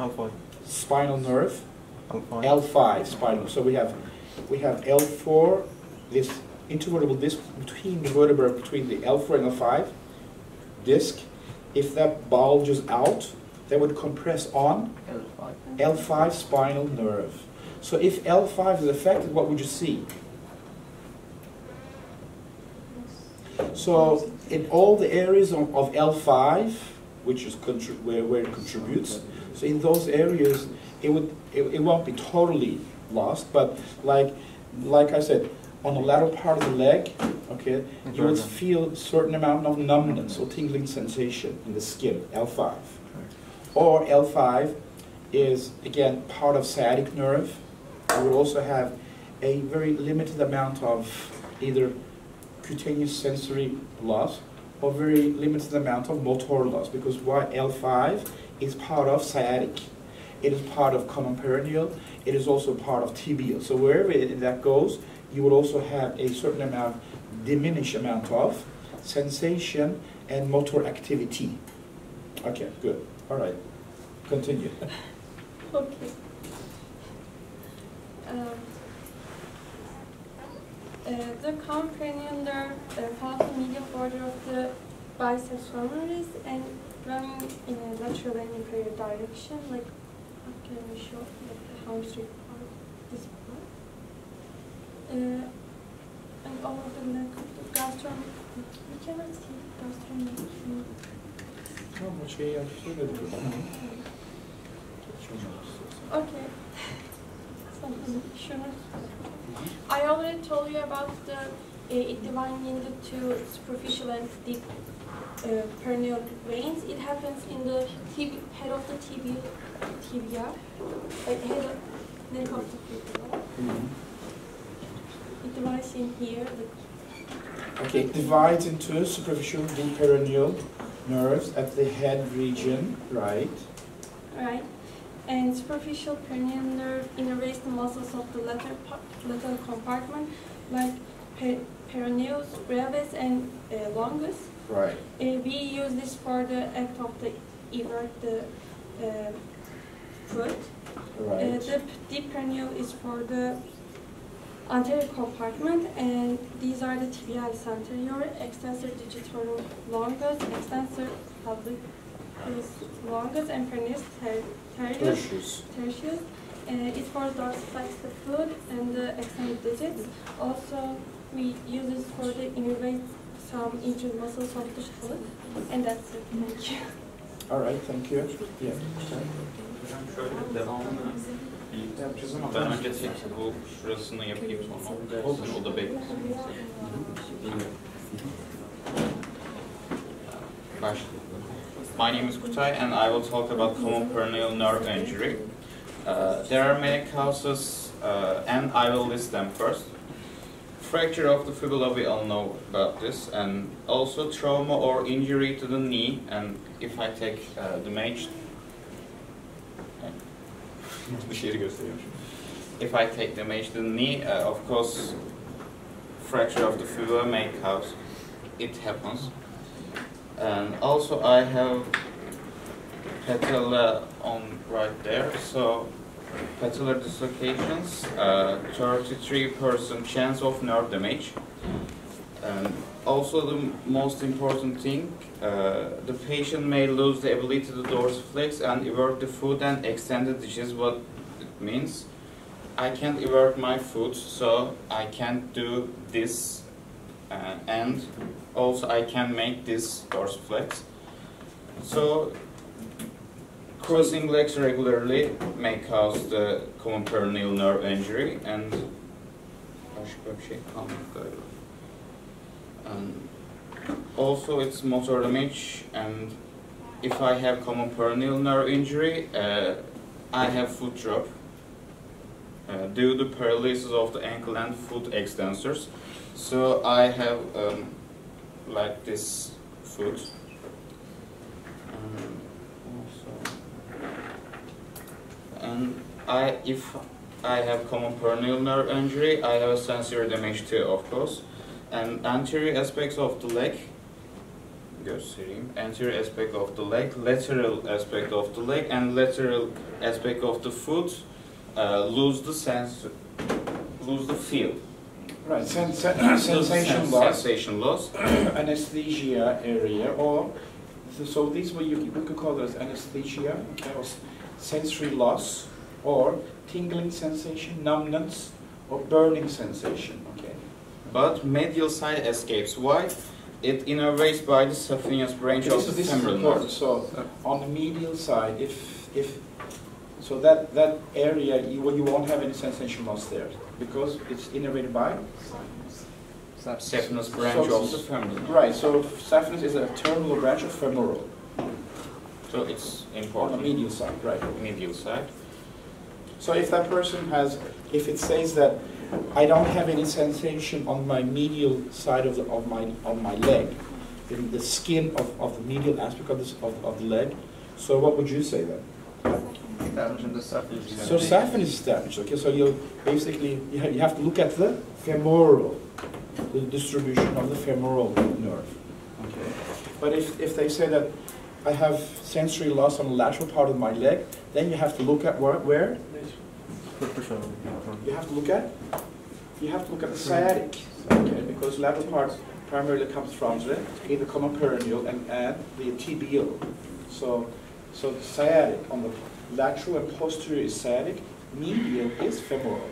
L5. Spinal nerve. L5. L5 spinal. So we have L4, this intervertebral disc between the vertebra between the L4 and L5 disc. If that bulges out, that would compress on L5 spinal nerve. So if L5 is affected, what would you see? So in all the areas of L5, which is where it contributes, so in those areas, it won't be totally lost, but like I said, on the lateral part of the leg, okay, you will feel a certain amount of numbness or tingling sensation in the skin, L5. Or L5 is, again, part of sciatic nerve. You will also have a very limited amount of either cutaneous sensory loss or very limited amount of motor loss, because L5 is part of sciatic. It is part of common peroneal. It is also part of tibial. So wherever that goes, you will also have a certain amount, diminished amount of sensation and motor activity. Okay, good. All right. Continue. Okay. The common peroneal nerve follows the medial border of the biceps femoris and running in a lateral and inferior direction, like how can we show like the hamstring part, this part, and over the neck of the gastron. We cannot see gastron. Okay. Sure. I already told you about the it dividing into two superficial and deep peroneal veins. It happens in the head of the tibia, like head of neck of the tibia. It divides in here. Okay, it divides into superficial deep peroneal nerves at the head region, right? Right. And superficial peroneal nerve innervates the muscles of the lateral compartment, like peroneus brevis and longus. Right. We use this for the act of the evert the foot. Right. The deep peroneal is for the anterior compartment, and these are the tibialis anterior, extensor digitorum longus, extensor publicus longus, and peroneus tertius. It's for dorsiflex the foot and the extended digits. Also, we use this for the innervate some injured muscles of the foot, and that's it. Thank you. All right, thank you. Yeah. Şöyle devamını yapacağız ama ben önce tek bu şurasını yapayım sonra o da beklesin. Başlayalım. My name is Kutay and I will talk about common peroneal nerve injury. There are many causes and I will list them first. Fracture of the fibula, we all know about this, and also trauma or injury to the knee. And if I take the mage, if I take the mage to the knee, of course, fracture of the fibula may cause, it happens. And also I have patella on right there, so patellar dislocations, 33% chance of nerve damage. And also the most important thing, the patient may lose the ability to dorsiflex and evert the foot and extend the digits. What it means, I can't evert my foot, so I can't do this, and also I can make this dorsiflex. So crossing legs regularly may cause the common peroneal nerve injury, and also it's motor damage. And if I have common peroneal nerve injury, I have foot drop due to paralysis of the ankle and foot extensors. So I have like this foot. And if I have common peroneal nerve injury, I have a sensory damage too, of course. And anterior aspects of the leg, göstereyim. Anterior aspect of the leg, lateral aspect of the leg, and lateral aspect of the foot lose the sense, lose the feel. Right, sensation loss. Sensation loss. Anesthesia area, or so these we could call those anesthesia, okay, or sensory loss, or tingling sensation, numbness, or burning sensation. Okay. But medial side escapes. Why? It innervates by the saphenous branch of the femoral nerve. So on the medial side, so that area you won't have any sensation loss there because it's innervated by saphenous branch of the femoral nerve. Right. So saphenous is a terminal branch of femoral. So it's On important. the medial side, right? Medial side. So if that person has, if it says that I don't have any sensation on my medial side of my leg, in the skin of the medial aspect of the leg, so what would you say then? So saphenous is damaged. Okay, so you basically you have to look at the femoral, the distribution of the femoral nerve. Okay, but if they say that I have sensory loss on the lateral part of my leg, then you have to look at where? You have to look at the sciatic, okay, because lateral part primarily comes from the common peroneal and the tibial. So the sciatic on the lateral and posterior is sciatic, medial is femoral.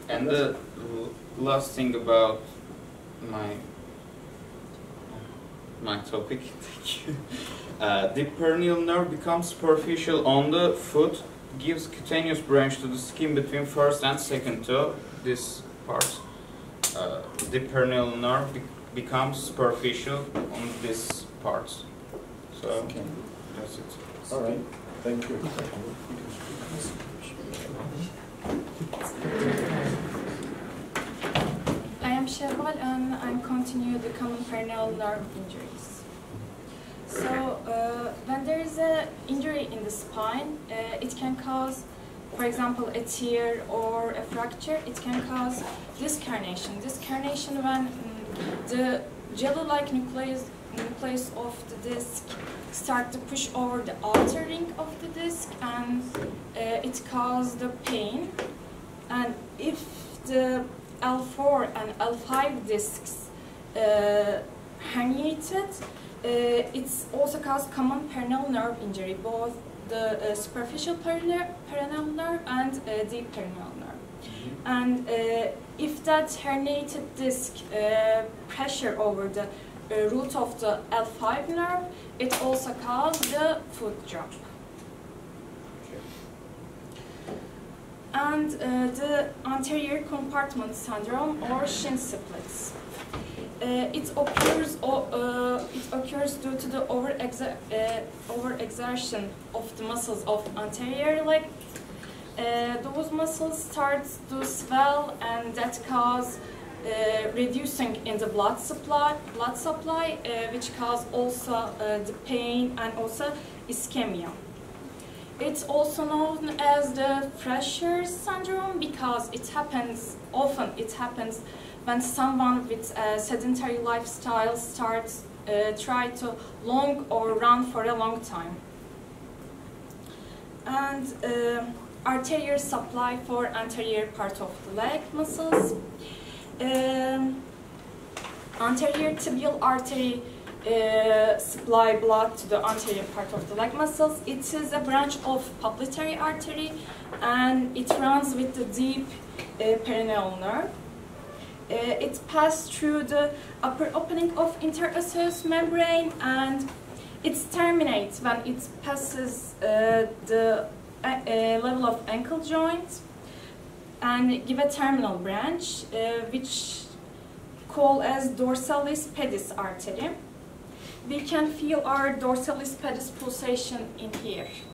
And the last thing about my topic, the peroneal nerve becomes superficial on the foot, gives cutaneous branch to the skin between first and second toe. This part, the peroneal nerve becomes superficial on this part. So Okay. that's it. All right, thank you. I am Shevval and I'm continue the common peroneal nerve injuries. So when there is an injury in the spine, it can cause, for example, a tear or a fracture. It can cause discarnation. Discarnation when the jelly-like nucleus of the disc start to push over the outer ring of the disc, and it causes the pain. And if the L4 and L5 discs herniated, it's also cause common peroneal nerve injury, both the superficial peroneal nerve and deep peroneal nerve. And if that herniated disc pressure over the root of the L5 nerve, it also causes the foot drop. And the anterior compartment syndrome or shin splits. It occurs due to the overexertion of the muscles of anterior leg. Those muscles start to swell, and that cause reducing in the blood supply, which cause also the pain and also ischemia. It's also known as the Fresher's syndrome because it happens often. It happens when someone with a sedentary lifestyle starts try to long or run for a long time. And arterial supply for anterior part of the leg muscles. Anterior tibial artery supply blood to the anterior part of the leg muscles. It is a branch of popliteal artery, and it runs with the deep peroneal nerve. It passes through the upper opening of interosseous membrane, and it terminates when it passes the level of ankle joint and give a terminal branch, which called as dorsalis pedis artery. We can feel our dorsalis pedis pulsation in here.